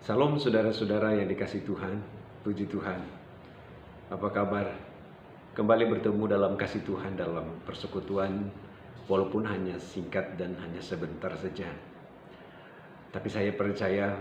Salam saudara-saudara yang dikasihi Tuhan, puji Tuhan. Apa kabar? Kembali bertemu dalam kasih Tuhan dalam persekutuan, walaupun hanya singkat dan hanya sebentar saja. Tapi saya percaya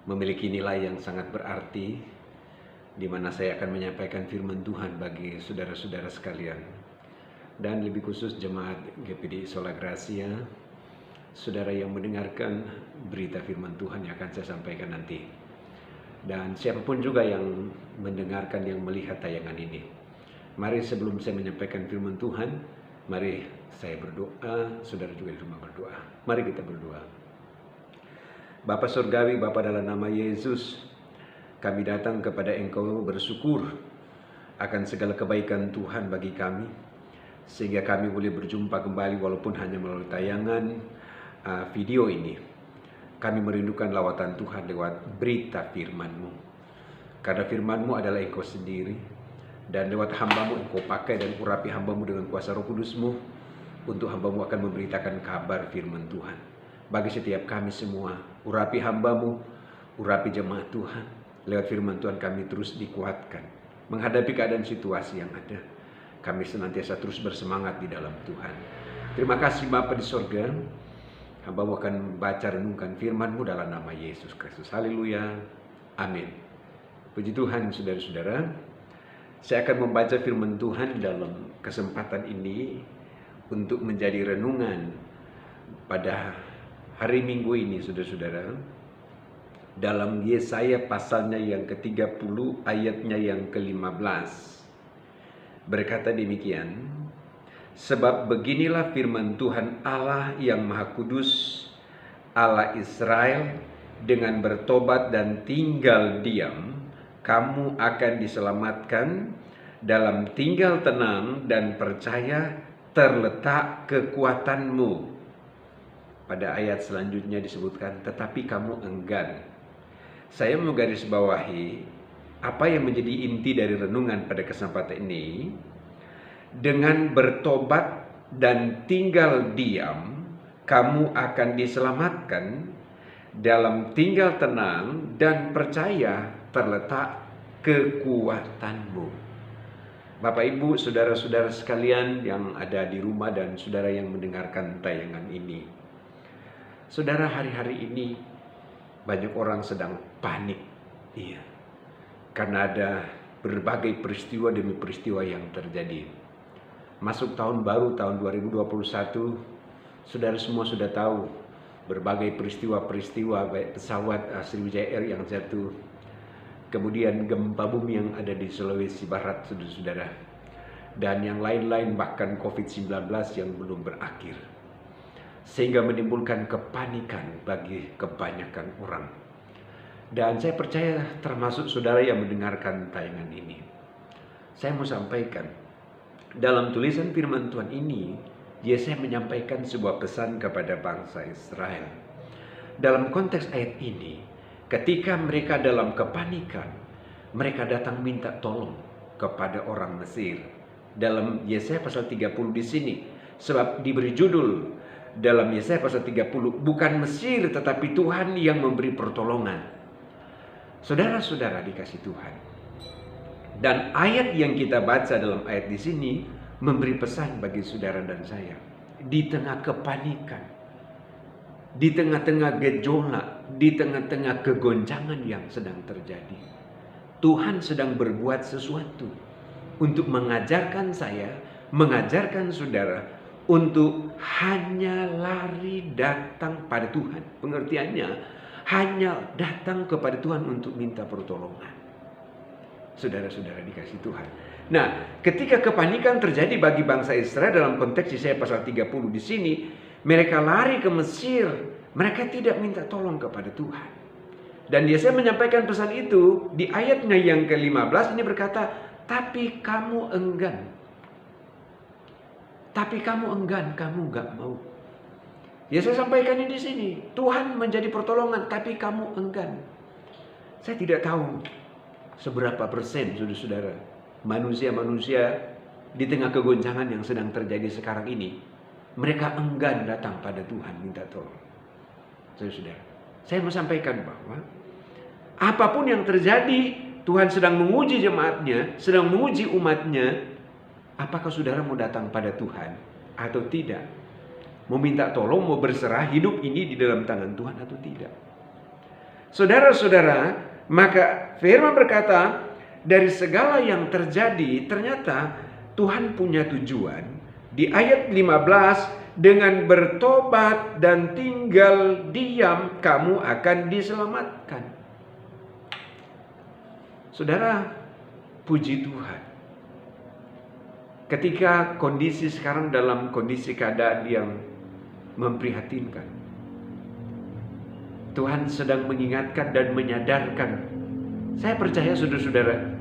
memiliki nilai yang sangat berarti, di mana saya akan menyampaikan firman Tuhan bagi saudara-saudara sekalian. Dan lebih khusus jemaat GPD Sola Gracia, saudara yang mendengarkan berita firman Tuhan yang akan saya sampaikan nanti. Dan siapapun juga yang mendengarkan, yang melihat tayangan ini. Mari sebelum saya menyampaikan firman Tuhan, mari saya berdoa, saudara juga di rumah berdoa. Mari kita berdoa. Bapa Surgawi, Bapa dalam nama Yesus, kami datang kepada Engkau bersyukur akan segala kebaikan Tuhan bagi kami, sehingga kami boleh berjumpa kembali walaupun hanya melalui tayangan video ini. Kami merindukan lawatan Tuhan lewat berita firman-Mu. Karena firman-Mu adalah Engkau sendiri, dan lewat hamba-Mu Engkau pakai dan urapi hamba-Mu dengan kuasa Roh Kudus-Mu, untuk hamba-Mu akan memberitakan kabar firman Tuhan bagi setiap kami semua. Urapi hamba-Mu, urapi jemaat Tuhan. Lewat firman Tuhan kami terus dikuatkan menghadapi keadaan situasi yang ada. Kami senantiasa terus bersemangat di dalam Tuhan. Terima kasih Bapa di sorga. Hamba-Mu akan baca renungkan firman-Mu dalam nama Yesus Kristus. Haleluya. Amin. Puji Tuhan saudara-saudara. Saya akan membaca firman Tuhan dalam kesempatan ini untuk menjadi renungan pada hari Minggu ini, saudara-saudara. Dalam Yesaya pasalnya yang ke-30 ayatnya yang ke-15. Berkata demikian, sebab beginilah firman Tuhan Allah yang Maha Kudus, Allah Israel, dengan bertobat dan tinggal diam, kamu akan diselamatkan. Dalam tinggal tenang dan percaya terletak kekuatanmu. Pada ayat selanjutnya disebutkan, tetapi kamu enggan. Saya mau garis bawahi apa yang menjadi inti dari renungan pada kesempatan ini. Dengan bertobat dan tinggal diam, kamu akan diselamatkan. Dalam tinggal tenang dan percaya terletak kekuatanmu. Bapak, Ibu, saudara-saudara sekalian yang ada di rumah dan saudara yang mendengarkan tayangan ini. Saudara, hari-hari ini banyak orang sedang panik. Iya. Karena ada berbagai peristiwa demi peristiwa yang terjadi. Masuk tahun baru tahun 2021, saudara semua sudah tahu berbagai peristiwa-peristiwa, baik pesawat Sriwijaya Air yang jatuh, kemudian gempa bumi yang ada di Sulawesi Barat, saudara-saudara, dan yang lain-lain, bahkan COVID-19 yang belum berakhir, sehingga menimbulkan kepanikan bagi kebanyakan orang. Dan saya percaya termasuk saudara yang mendengarkan tayangan ini. Saya mau sampaikan, dalam tulisan firman Tuhan ini, Yesaya menyampaikan sebuah pesan kepada bangsa Israel. Dalam konteks ayat ini, ketika mereka dalam kepanikan, mereka datang minta tolong kepada orang Mesir. Dalam Yesaya pasal 30 di sini, sebab diberi judul dalam Yesaya pasal 30, bukan Mesir tetapi Tuhan yang memberi pertolongan. Saudara-saudara dikasih Tuhan. Dan ayat yang kita baca dalam ayat di sini memberi pesan bagi saudara dan saya. Di tengah kepanikan, di tengah-tengah gejolak, di tengah-tengah kegoncangan yang sedang terjadi, Tuhan sedang berbuat sesuatu untuk mengajarkan saya, mengajarkan saudara untuk hanya lari datang pada Tuhan. Pengertiannya, hanya datang kepada Tuhan untuk minta pertolongan. Saudara-saudara dikasih Tuhan. Nah, ketika kepanikan terjadi bagi bangsa Israel dalam konteks Yesaya pasal 30 di sini, mereka lari ke Mesir. Mereka tidak minta tolong kepada Tuhan. Dan Yesaya menyampaikan pesan itu di ayatnya yang ke-15 ini berkata, tapi kamu enggan. Tapi kamu enggan, kamu gak mau. Yesaya sampaikan ini di sini, Tuhan menjadi pertolongan, tapi kamu enggan. Saya tidak tahu seberapa persen, saudara-saudara, manusia-manusia di tengah kegoncangan yang sedang terjadi sekarang ini, mereka enggan datang pada Tuhan minta tolong. Saudara-saudara, saya mau sampaikan bahwa Apapun yang terjadi, Tuhan sedang menguji jemaatnya, sedang menguji umatnya. Apakah saudara mau datang pada Tuhan atau tidak? Mau minta tolong, mau berserah hidup ini di dalam tangan Tuhan atau tidak? Saudara-saudara, maka firman berkata, dari segala yang terjadi, ternyata Tuhan punya tujuan. Di ayat 15, dengan bertobat dan tinggal diam, kamu akan diselamatkan. Saudara, puji Tuhan. Ketika kondisi sekarang dalam kondisi keadaan yang memprihatinkan, Tuhan sedang mengingatkan dan menyadarkan. Saya percaya saudara-saudara,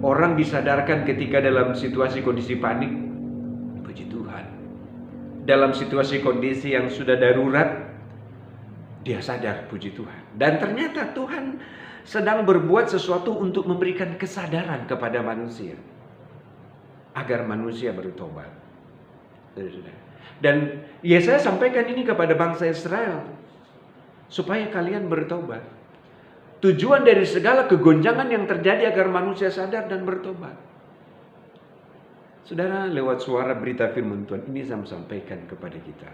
orang disadarkan ketika dalam situasi kondisi panik. Puji Tuhan. Dalam situasi kondisi yang sudah darurat, dia sadar, puji Tuhan. Dan ternyata Tuhan sedang berbuat sesuatu untuk memberikan kesadaran kepada manusia, agar manusia bertobat. Dan Yesaya sampaikan ini kepada bangsa Israel, supaya kalian bertobat. Tujuan dari segala kegonjangan yang terjadi agar manusia sadar dan bertobat. Saudara, lewat suara berita firman Tuhan ini saya sampaikan kepada kita.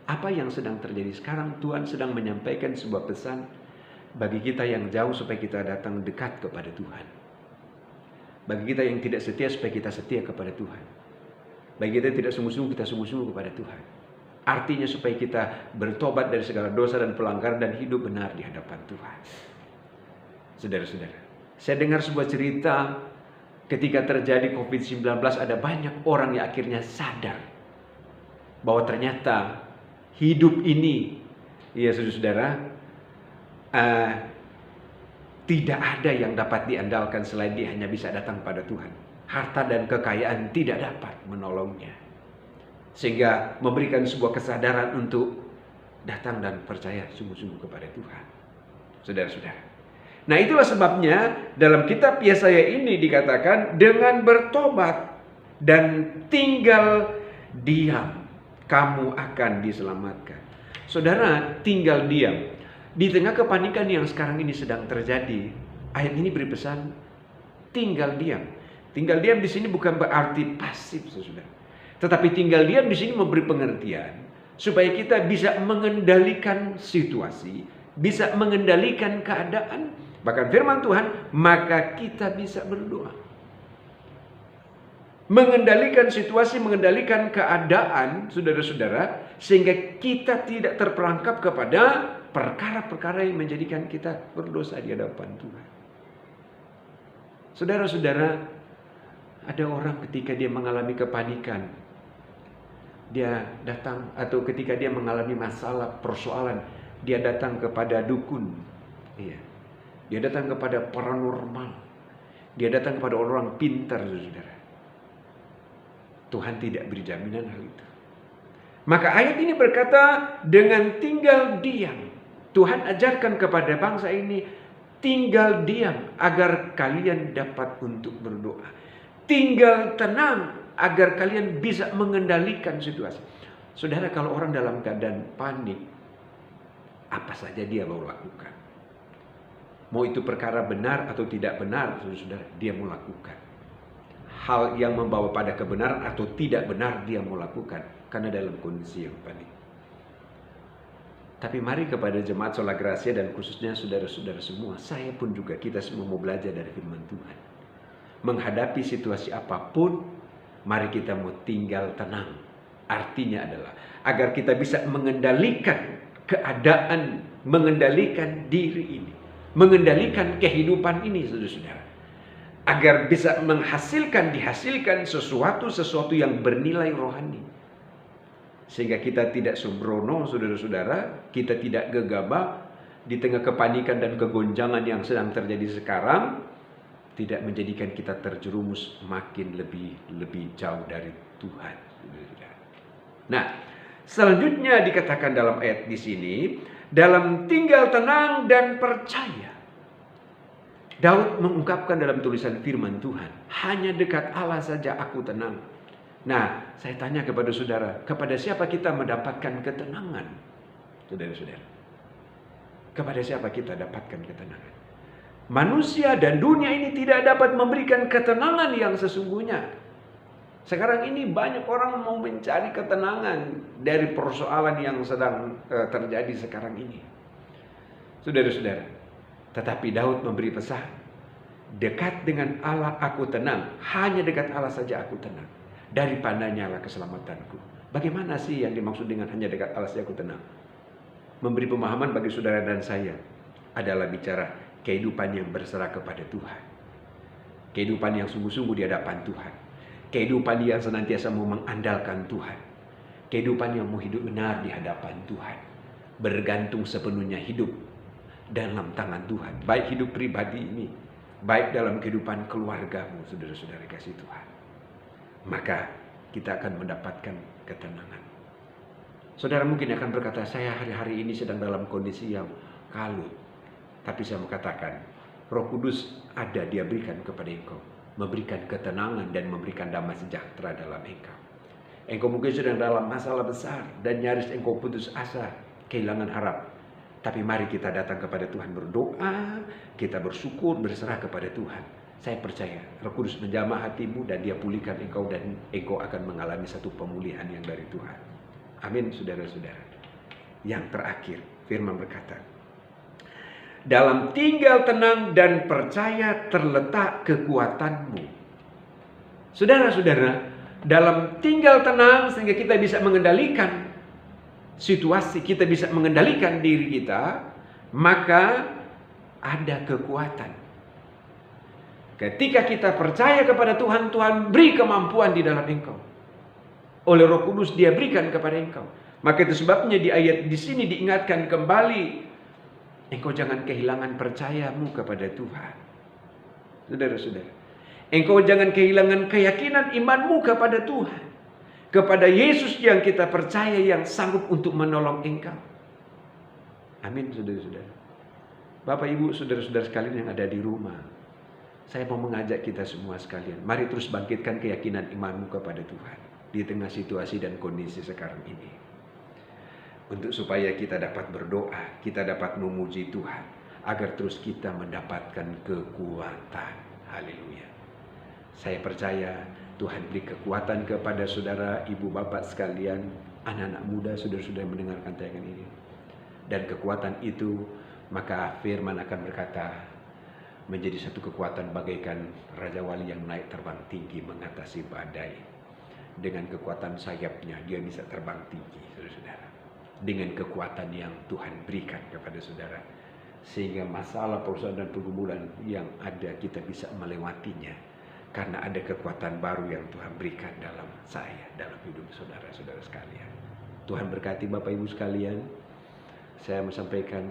Apa yang sedang terjadi sekarang, Tuhan sedang menyampaikan sebuah pesan bagi kita yang jauh supaya kita datang dekat kepada Tuhan. Bagi kita yang tidak setia supaya kita setia kepada Tuhan. Bagi kita yang tidak sungguh-sungguh, kita sungguh-sungguh kepada Tuhan. Artinya supaya kita bertobat dari segala dosa dan pelanggaran dan hidup benar di hadapan Tuhan. Saudara-saudara, saya dengar sebuah cerita ketika terjadi COVID-19, ada banyak orang yang akhirnya sadar bahwa ternyata hidup ini, ya saudara-saudara, tidak ada yang dapat diandalkan selain dia hanya bisa datang pada Tuhan. Harta dan kekayaan tidak dapat menolongnya. Sehingga memberikan sebuah kesadaran untuk datang dan percaya sungguh-sungguh kepada Tuhan. Saudara-saudara. Nah, itulah sebabnya dalam kitab Yesaya ini dikatakan, dengan bertobat dan tinggal diam, kamu akan diselamatkan. Saudara, tinggal diam. Di tengah kepanikan yang sekarang ini sedang terjadi, ayat ini beri pesan, tinggal diam. Tinggal diam di sini bukan berarti pasif, saudara. Tetapi tinggal diam di sini memberi pengertian supaya kita bisa mengendalikan situasi, bisa mengendalikan keadaan. Bahkan firman Tuhan, maka kita bisa berdoa. Mengendalikan situasi, mengendalikan keadaan, saudara-saudara, sehingga kita tidak terperangkap kepada perkara-perkara yang menjadikan kita berdosa di hadapan Tuhan. Saudara-saudara, ada orang ketika dia mengalami kepanikan, dia datang, atau ketika dia mengalami masalah, persoalan, dia datang kepada dukun. Iya. Dia datang kepada paranormal. Dia datang kepada orang pintar, saudara. Tuhan tidak beri jaminan hal itu. Maka ayat ini berkata, dengan tinggal diam. Tuhan ajarkan kepada bangsa ini, tinggal diam agar kalian dapat untuk berdoa. Tinggal tenang agar kalian bisa mengendalikan situasi. Saudara, kalau orang dalam keadaan panik, apa saja dia mau lakukan. Mau itu perkara benar atau tidak benar, saudara, dia mau lakukan. Hal yang membawa pada kebenaran atau tidak benar dia mau lakukan, karena dalam kondisi yang panik. Tapi mari kepada jemaat Sola Gracia dan khususnya saudara-saudara semua, saya pun juga, kita semua mau belajar dari firman Tuhan. Menghadapi situasi apapun, mari kita mau tinggal tenang. Artinya adalah agar kita bisa mengendalikan keadaan, mengendalikan diri ini, mengendalikan kehidupan ini, saudara-saudara. Agar bisa dihasilkan sesuatu yang bernilai rohani. Sehingga kita tidak sembrono, saudara-saudara, kita tidak gegabah di tengah kepanikan dan kegonjangan yang sedang terjadi sekarang, tidak menjadikan kita terjerumus makin lebih jauh dari Tuhan. Nah, selanjutnya dikatakan dalam ayat di sini, dalam tinggal tenang dan percaya. Daud mengungkapkan dalam tulisan firman Tuhan, hanya dekat Allah saja aku tenang. Nah, saya tanya kepada saudara, kepada siapa kita mendapatkan ketenangan? Saudara-saudara, kepada siapa kita dapatkan ketenangan? Manusia dan dunia ini tidak dapat memberikan ketenangan yang sesungguhnya. Sekarang ini banyak orang mau mencari ketenangan dari persoalan yang sedang terjadi sekarang ini. Saudara-saudara, tetapi Daud memberi pesan, dekat dengan Allah aku tenang, hanya dekat Allah saja aku tenang. Daripadanya lah keselamatanku. Bagaimana sih yang dimaksud dengan hanya dekat Allah saja aku tenang? Memberi pemahaman bagi saudara dan saya adalah bicara kehidupan yang berserah kepada Tuhan. Kehidupan yang sungguh-sungguh di hadapan Tuhan. Kehidupan yang senantiasa mau mengandalkan Tuhan. Kehidupan yang mau hidup benar di hadapan Tuhan. Bergantung sepenuhnya hidup dalam tangan Tuhan. Baik hidup pribadi ini, baik dalam kehidupan keluargamu, saudara-saudara kasih Tuhan. Maka kita akan mendapatkan ketenangan. Saudara mungkin akan berkata, saya hari-hari ini sedang dalam kondisi yang kalut. Tapi saya mau katakan, Roh Kudus ada, Dia berikan kepada engkau. Memberikan ketenangan dan memberikan damai sejahtera dalam engkau. Engkau mungkin sedang dalam masalah besar dan nyaris engkau putus asa, kehilangan harap. Tapi mari kita datang kepada Tuhan, berdoa, kita bersyukur, berserah kepada Tuhan. Saya percaya Roh Kudus menjamah hatimu dan Dia pulihkan engkau dan engkau akan mengalami satu pemulihan yang dari Tuhan. Amin, saudara-saudara. Yang terakhir, firman berkata, dalam tinggal tenang dan percaya terletak kekuatanmu. Saudara-saudara, dalam tinggal tenang sehingga kita bisa mengendalikan situasi, kita bisa mengendalikan diri kita, maka ada kekuatan. Ketika kita percaya kepada Tuhan, Tuhan beri kemampuan di dalam engkau. Oleh Roh Kudus Dia berikan kepada engkau. Maka itu sebabnya di ayat di sini diingatkan kembali, engkau jangan kehilangan percayamu kepada Tuhan. Saudara-saudara, engkau jangan kehilangan keyakinan imanmu kepada Tuhan. Kepada Yesus yang kita percaya, yang sanggup untuk menolong engkau. Amin, saudara-saudara. Bapak, Ibu, saudara-saudara sekalian yang ada di rumah, saya mau mengajak kita semua sekalian, mari terus bangkitkan keyakinan imanmu kepada Tuhan di tengah situasi dan kondisi sekarang ini. Untuk supaya kita dapat berdoa, kita dapat memuji Tuhan, agar terus kita mendapatkan kekuatan. Haleluya. Saya percaya Tuhan beri kekuatan kepada saudara, ibu, bapak sekalian, anak-anak muda, saudara-saudara yang mendengarkan tayangan ini. Dan kekuatan itu, maka firman akan berkata, menjadi satu kekuatan bagaikan Raja Wali yang naik terbang tinggi mengatasi badai. Dengan kekuatan sayapnya, dia bisa terbang tinggi, saudara-saudara. Dengan kekuatan yang Tuhan berikan kepada saudara. Sehingga masalah, persoalan dan pergumulan yang ada, kita bisa melewatinya. Karena ada kekuatan baru yang Tuhan berikan dalam saya, dalam hidup saudara-saudara sekalian. Tuhan berkati Bapak Ibu sekalian. Saya mau sampaikan,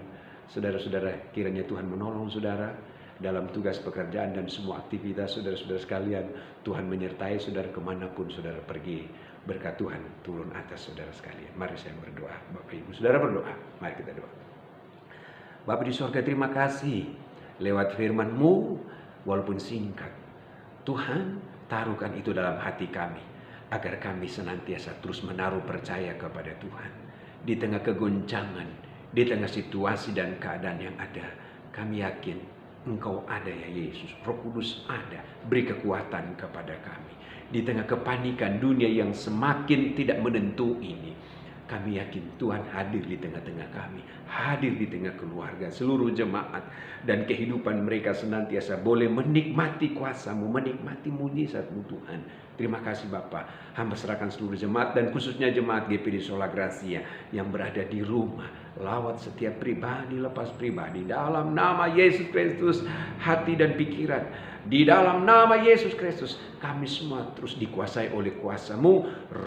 saudara-saudara, kiranya Tuhan menolong saudara dalam tugas pekerjaan dan semua aktivitas saudara-saudara sekalian. Tuhan menyertai saudara kemanapun saudara pergi. Berkat Tuhan turun atas saudara sekalian. Mari saya berdoa. Bapak Ibu saudara berdoa. Mari kita doa. Bapa di surga, terima kasih lewat firman-Mu walaupun singkat. Tuhan, taruhkan itu dalam hati kami, agar kami senantiasa terus menaruh percaya kepada Tuhan. Di tengah kegoncangan, di tengah situasi dan keadaan yang ada, kami yakin Engkau ada ya Yesus, Roh Kudus ada, beri kekuatan kepada kami. Di tengah kepanikan dunia yang semakin tidak menentu ini, kami yakin Tuhan hadir di tengah-tengah kami, hadir di tengah keluarga, seluruh jemaat, dan kehidupan mereka senantiasa boleh menikmati kuasa-Mu, menikmati mujizat-Mu Tuhan. Terima kasih Bapa. Hamba serahkan seluruh jemaat dan khususnya jemaat GPD Sola Gracia yang berada di rumah. Lawat setiap pribadi, lepas pribadi. Dalam nama Yesus Kristus, hati dan pikiran. Di dalam nama Yesus Kristus, kami semua terus dikuasai oleh kuasa-Mu.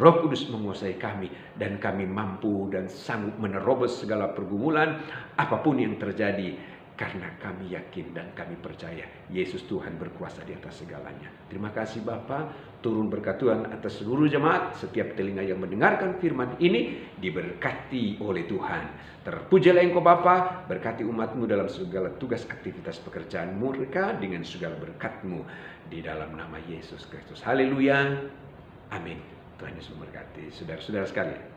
Roh Kudus menguasai kami. Dan kami mampu dan sanggup menerobos segala pergumulan apapun yang terjadi. Karena kami yakin dan kami percaya Yesus Tuhan berkuasa di atas segalanya. Terima kasih Bapa. Turun berkat Tuhan atas seluruh jemaat. Setiap telinga yang mendengarkan firman ini diberkati oleh Tuhan. Terpujilah Engkau Bapa. Berkati umat-Mu dalam segala tugas aktivitas pekerjaan mereka dengan segala berkat-Mu. Di dalam nama Yesus Kristus. Haleluya. Amin. Tuhan Yesus memberkati saudara-saudara sekalian.